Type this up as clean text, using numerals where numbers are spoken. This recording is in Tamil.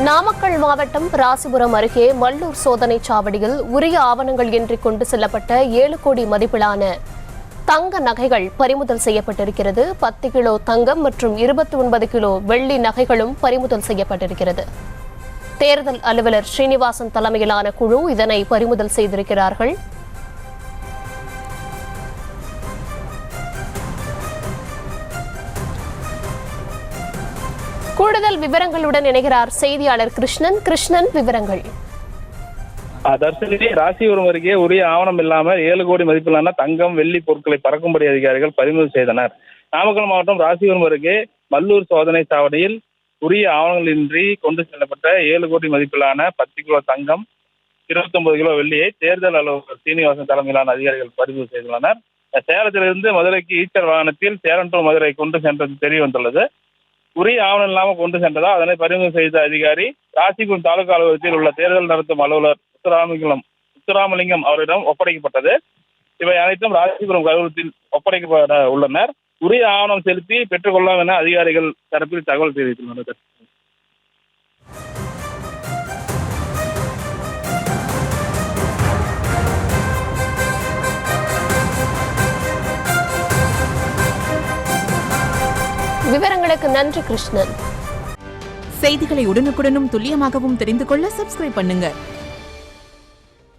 நாமக்கல் மாவட்டம் ராசிபுரம் அருகே மல்லூர் சோதனை சாவடியில் உரிய ஆவணங்கள் இன்றி கொண்டு செல்லப்பட்ட 7 கோடி மதிப்பிலான தங்க நகைகள் பறிமுதல் செய்யப்பட்டிருக்கிறது. 10 கிலோ தங்கம் மற்றும் 29 கிலோ வெள்ளி நகைகளும் பறிமுதல் செய்யப்பட்டிருக்கிறது. தேர்தல் அலுவலர் ஸ்ரீனிவாசன் தலைமையிலான குழு இதனை பறிமுதல் செய்திருக்கிறார்கள். கூடுதல் விவரங்களுடன் இணைகிறார் செய்தியாளர் கிருஷ்ணன். விவரங்கள். தர்ஷினி, ராசிபுரம் அருகே உரிய ஆவணம் இல்லாமல் 7 கோடி மதிப்பிலான தங்கம் வெள்ளி பொருட்களை பறக்கும்படி அதிகாரிகள் பறிமுதல் செய்தனர். நாமக்கல் மாவட்டம் ராசிபுரம் அருகே மல்லூர் சோதனை சாவடியில் உரிய ஆவணங்களின்றி கொண்டு செல்லப்பட்ட 7 கோடி மதிப்பிலான 10 கிலோ தங்கம் 29 கிலோ வெள்ளியை தேர்தல் அலுவலர் சீனிவாசன் தலைமையிலான அதிகாரிகள் பறிமுதல் செய்துள்ளனர். சேலத்திலிருந்து மதுரைக்கு ஈச்சர் வாகனத்தில் சேலம் டு மதுரை கொண்டு சென்றது தெரிய வந்துள்ளது. உரிய ஆவணம் இல்லாமல் கொண்டு சென்றதா அதனை பறிமுதல் செய்த அதிகாரி ராசிபுரம் தாலுகா அலுவலகத்தில் உள்ள தேர்தல் நடத்தும் அலுவலர் முத்துராமலிங்கம் அவரிடம் ஒப்படைக்கப்பட்டது. இவை அனைத்தும் ராசிபுரம் அலுவலகத்தில் ஒப்படைக்கப்பட உள்ளனர். உரிய ஆவணம் செலுத்தி பெற்றுக்கொள்ளலாம் என அதிகாரிகள் தரப்பில் தகவல் தெரிவித்துள்ளனர். விவரங்களுக்கு நன்றி கிருஷ்ணன். செய்திகளை உடனுக்குடனும் துல்லியமாகவும் தெரிந்து கொள்ள சப்ஸ்கிரைப் பண்ணுங்க.